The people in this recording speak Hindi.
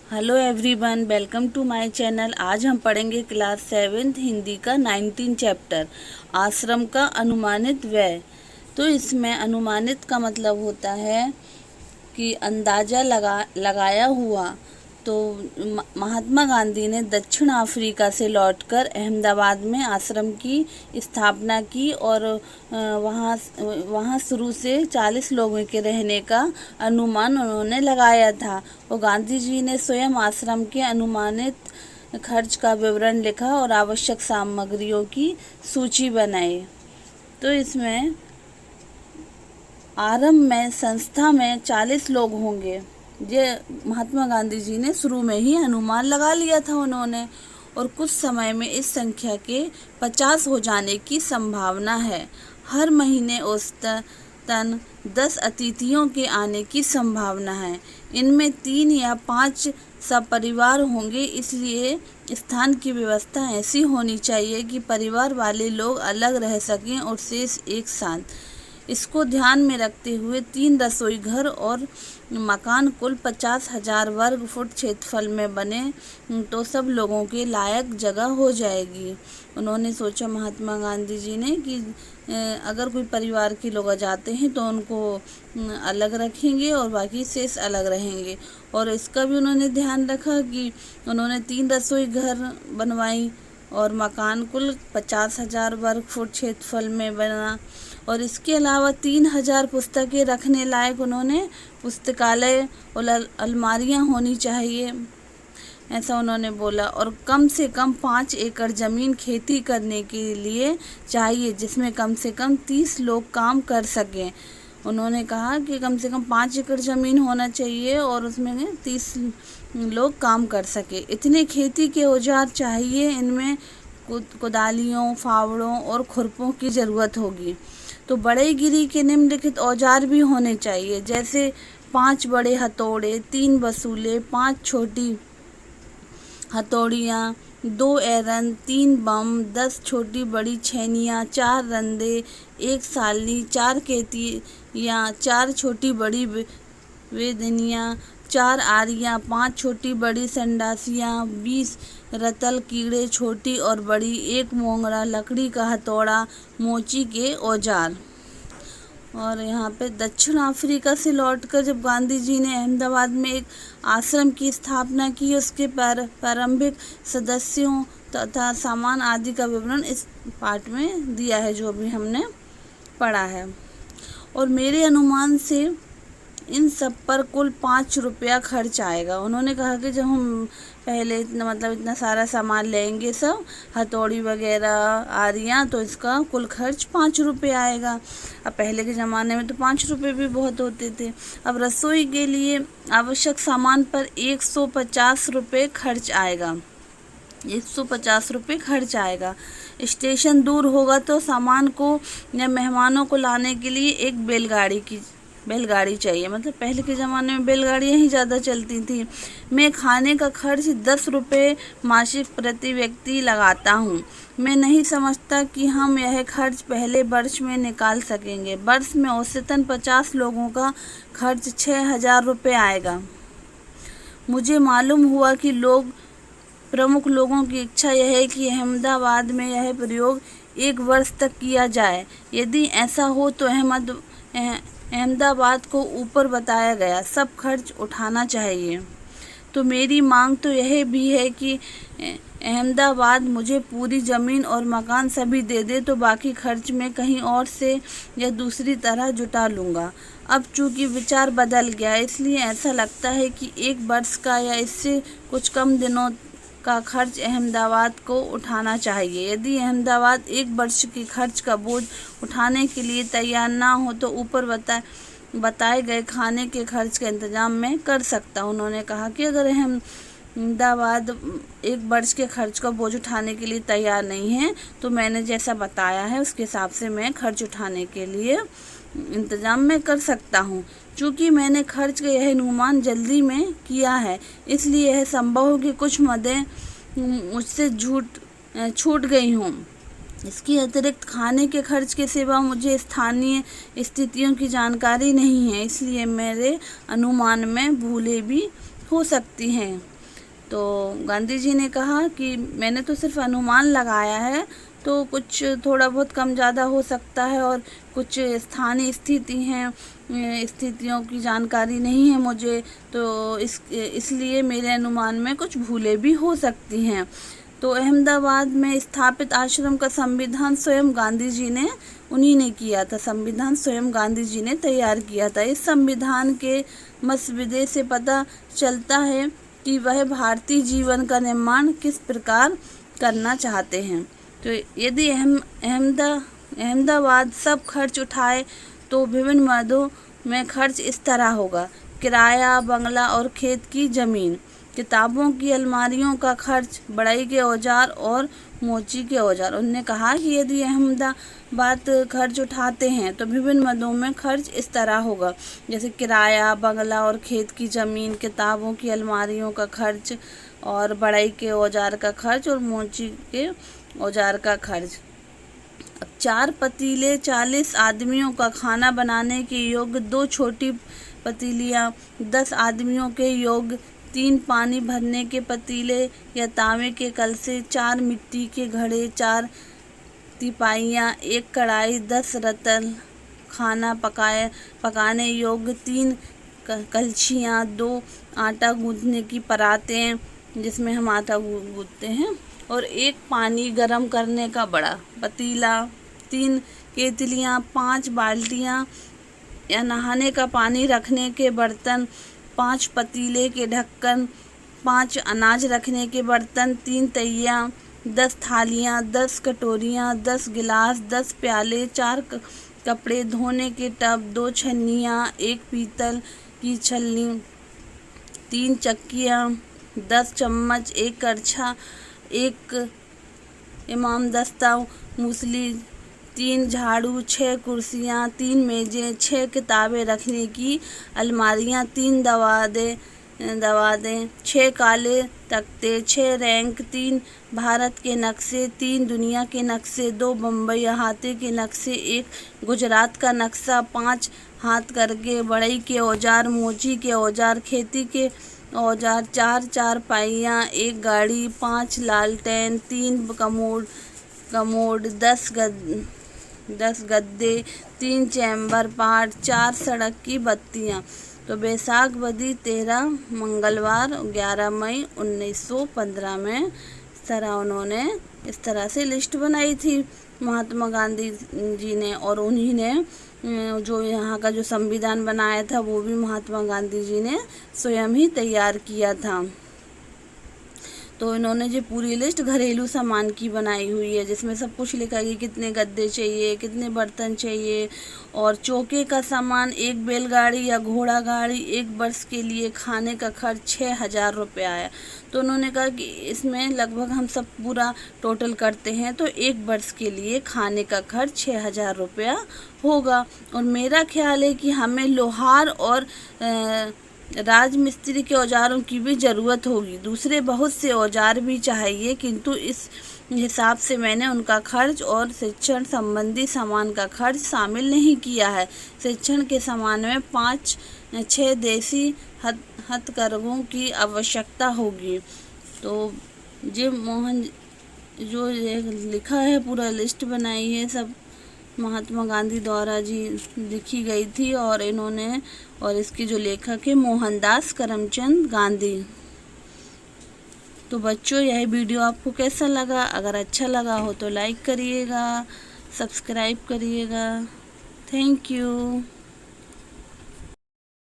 Hello everyone, welcome to my channel. आज हम पढ़ेंगे क्लास 7 हिंदी का 19 चैप्टर आश्रम का अनुमानित व्यय। तो इसमें अनुमानित का मतलब होता है कि अंदाज़ा लगाया हुआ। तो महात्मा गांधी ने दक्षिण अफ्रीका से लौटकर अहमदाबाद में आश्रम की स्थापना की और वहाँ शुरू से 40 लोगों के रहने का अनुमान उन्होंने लगाया था। और गांधी जी ने स्वयं आश्रम के अनुमानित खर्च का विवरण लिखा और आवश्यक सामग्रियों की सूची बनाई। तो इसमें आरंभ में संस्था में 40 लोग होंगे। ये महात्मा गांधी जी ने शुरू में ही अनुमान लगा लिया था उन्होंने, और कुछ समय में इस संख्या के 50 हो जाने की संभावना है। हर महीने औसतन 10 अतिथियों के आने की संभावना है। इनमें 3 या 5 सपरिवार होंगे, इसलिए स्थान की व्यवस्था ऐसी होनी चाहिए कि परिवार वाले लोग अलग रह सकें और शेष एक साथ। इसको ध्यान में रखते हुए 3 रसोई घर और मकान कुल 50,000 वर्ग फुट क्षेत्रफल में बने तो सब लोगों के लायक जगह हो जाएगी। उन्होंने सोचा महात्मा गांधी जी ने कि अगर कोई परिवार के लोग आ जाते हैं तो उनको अलग रखेंगे और बाकी शेष अलग रहेंगे। और इसका भी उन्होंने ध्यान रखा कि उन्होंने 3 रसोई घर बनवाई और मकान कुल 50,000 वर्ग फुट क्षेत्रफल में बना। और इसके अलावा 3,000 पुस्तकें रखने लायक उन्होंने पुस्तकालय और अलमारियां होनी चाहिए, ऐसा उन्होंने बोला। और कम से कम 5 एकड़ ज़मीन खेती करने के लिए चाहिए, जिसमें कम से कम 30 लोग काम कर सकें। उन्होंने कहा कि कम से कम 5 एकड़ ज़मीन होना चाहिए और उसमें 30 लोग काम कर सके। इतने खेती के औजार चाहिए, इनमें कुदालियों, फावड़ों और खुरपों की ज़रूरत होगी। तो बड़े गिरी के निम्नलिखित औजार भी होने चाहिए, जैसे 5 बड़े हथौड़े, 3 वसूले, 5 छोटी हथौड़ियाँ, 2 एरन, 3 बम, 10 छोटी बड़ी छेनियाँ, 4 रंदे, 1 सालनी, 4 केतियाँ, 4 छोटी बड़ी वेदनियाँ, 4 आरियाँ, 5 छोटी बड़ी संडासियाँ, 20 रतल कीड़े छोटी और बड़ी, 1 मोंगरा, लकड़ी का हथौड़ा, मोची के औजार। और यहाँ पे दक्षिण अफ्रीका से लौटकर जब गांधी जी ने अहमदाबाद में एक आश्रम की स्थापना की, उसके प्रारंभिक सदस्यों तथा सामान आदि का विवरण इस पाठ में दिया है जो अभी हमने पढ़ा है। और मेरे अनुमान से इन सब पर कुल 5 रुपया खर्च आएगा। उन्होंने कहा कि जब हम पहले इतना सारा सामान लेंगे, सब हथौड़ी वगैरह आरियाँ, तो इसका कुल खर्च 5 रुपये आएगा। अब पहले के ज़माने में तो 5 रुपये भी बहुत होते थे। अब रसोई के लिए आवश्यक सामान पर 150 रुपये खर्च आएगा। 150 रुपये खर्च आएगा। स्टेशन दूर होगा तो सामान को या मेहमानों को लाने के लिए एक बैलगाड़ी चाहिए। मतलब पहले के ज़माने में बैलगाड़ियाँ ही ज़्यादा चलती थी। मैं खाने का खर्च 10 रुपये मासिक प्रति व्यक्ति लगाता हूँ। मैं नहीं समझता कि हम यह खर्च पहले वर्ष में निकाल सकेंगे। वर्ष में औसतन 50 लोगों का खर्च 6,000 रुपये आएगा। मुझे मालूम हुआ कि प्रमुख लोगों की इच्छा यह है कि अहमदाबाद में यह प्रयोग 1 वर्ष तक किया जाए। यदि ऐसा हो तो अहमदाबाद को ऊपर बताया गया सब खर्च उठाना चाहिए। तो मेरी मांग तो यह भी है कि अहमदाबाद मुझे पूरी ज़मीन और मकान सभी दे दे, तो बाकी खर्च मैं कहीं और से या दूसरी तरह जुटा लूँगा। अब चूँकि विचार बदल गया, इसलिए ऐसा लगता है कि 1 वर्ष का या इससे कुछ कम दिनों का खर्च अहमदाबाद को उठाना चाहिए। यदि अहमदाबाद 1 वर्ष के खर्च का बोझ उठाने के लिए तैयार ना हो तो ऊपर बताए गए खाने के खर्च का इंतजाम मैं कर सकता हूँ। उन्होंने कहा कि अगर अहमदाबाद 1 वर्ष के खर्च का बोझ उठाने के लिए तैयार नहीं है तो मैंने जैसा बताया है उसके हिसाब से मैं खर्च उठाने के लिए इंतज़ाम मैं कर सकता हूँ। चूँकि मैंने खर्च का यह अनुमान जल्दी में किया है, इसलिए यह संभव हो कि कुछ मदें मुझसे छूट गई हों। इसके अतिरिक्त खाने के खर्च के सिवा मुझे स्थानीय स्थितियों की जानकारी नहीं है, इसलिए मेरे अनुमान में भूलें भी हो सकती हैं। तो गांधी जी ने कहा कि मैंने तो सिर्फ अनुमान लगाया है, तो कुछ थोड़ा बहुत कम ज़्यादा हो सकता है और कुछ स्थानीय स्थितियों की जानकारी नहीं है मुझे, तो इसलिए मेरे अनुमान में कुछ भूलें भी हो सकती हैं। तो अहमदाबाद में स्थापित आश्रम का संविधान स्वयं गांधी जी ने उन्हीं ने किया था। संविधान स्वयं गांधी जी ने तैयार किया था। इस संविधान के मसवदे से पता चलता है कि वह भारतीय जीवन का निर्माण किस प्रकार करना चाहते हैं। तो यदि अहमदाबाद सब खर्च उठाए तो विभिन्न मदों में खर्च इस तरह होगा: किराया, बंगला और खेत की ज़मीन, किताबों की अलमारियों का खर्च, बढ़ई के औजार और मोची के औजार। उन्होंने कहा कि यदि अहमदाबाद खर्च उठाते हैं तो विभिन्न मदों में खर्च इस तरह होगा, जैसे किराया, बंगला और खेत की ज़मीन, किताबों की अलमारियों का खर्च और बढ़ई के औजार का खर्च और मोची के औजार का खर्च। अब 4 पतीले 40 आदमियों का खाना बनाने के योग्य, 2 छोटी पतीलियाँ 10 आदमियों के योग्य, 3 पानी भरने के पतीले या तांबे के कलसे, 4 मिट्टी के घड़े, 4 तिपाइयाँ, 1 कढ़ाई, 10 रत्तल खाना पकाने योग्य, 3 कलछियाँ, 2 आटा गूँथने की परातें जिसमें हम आटा गूँथते हैं, और 1 पानी गरम करने का बड़ा पतीला, 3 केतलियाँ, 5 बाल्टियाँ या नहाने का पानी रखने के बर्तन, 5 पतीले के ढक्कन, 5 अनाज रखने के बर्तन, 3 तैयाँ, 10 थालियाँ, 10 कटोरियाँ, 10 गिलास, 10 प्याले, 4 कपड़े धोने के टब, 2 छन्नियाँ, 1 पीतल की छलनी, 3 चक्कियाँ, 10 चम्मच, 1 करछा, 1 इमामदस्ता मूसली, 3 झाड़ू, 6 कुर्सियाँ, 3 मेज़ें, 6 किताबें रखने की अलमारियाँ, 3 दवादें, 6 काले तख्ते, 6 रैक, 3 भारत के नक्शे, 3 दुनिया के नक्शे, 2 बम्बई अहाते के नक्शे, 1 गुजरात का नक्शा, 5 हाथ करके बढ़ई के औजार, मोची के औजार, खेती के औजार, 4 चारपाइयाँ, 1 गाड़ी, 5 लालटेन, 3 कमोड, 10 गद्दे, 3 चैम्बर पार्ट, 4 सड़क की बत्तियाँ। तो बैसाख बदी 13 मंगलवार 11 मई 1915 में उन्होंने इस तरह से लिस्ट बनाई थी महात्मा गांधी जी ने, और उन्हीं ने जो यहाँ का जो संविधान बनाया था वो भी महात्मा गांधी जी ने स्वयं ही तैयार किया था। तो इन्होंने जो पूरी लिस्ट घरेलू सामान की बनाई हुई है, जिसमें सब कुछ लिखा है कि कितने गद्दे चाहिए, कितने बर्तन चाहिए, और चौके का सामान, 1 बैलगाड़ी या घोड़ा गाड़ी, 1 वर्ष के लिए खाने का खर्च 6000 रुपये आया। तो उन्होंने कहा कि इसमें लगभग हम सब पूरा टोटल करते हैं तो 1 वर्ष के लिए खाने का खर्च 6000 रुपया होगा। और मेरा ख्याल है कि हमें लोहार और राजमिस्त्री के औजारों की भी ज़रूरत होगी, दूसरे बहुत से औजार भी चाहिए, किंतु इस हिसाब से मैंने उनका खर्च और शिक्षण संबंधी सामान का खर्च शामिल नहीं किया है। शिक्षण के सामान में 5-6 देसी हथकरघों की आवश्यकता होगी। तो ये मोहन जो ये लिखा है, पूरा लिस्ट बनाई है, सब महात्मा गांधी द्वारा जी लिखी गई थी, और इन्होंने, और इसके जो लेखक है मोहनदास करमचंद गांधी। तो बच्चों, यह वीडियो आपको कैसा लगा? अगर अच्छा लगा हो तो लाइक करिएगा, सब्सक्राइब करिएगा। Thank you.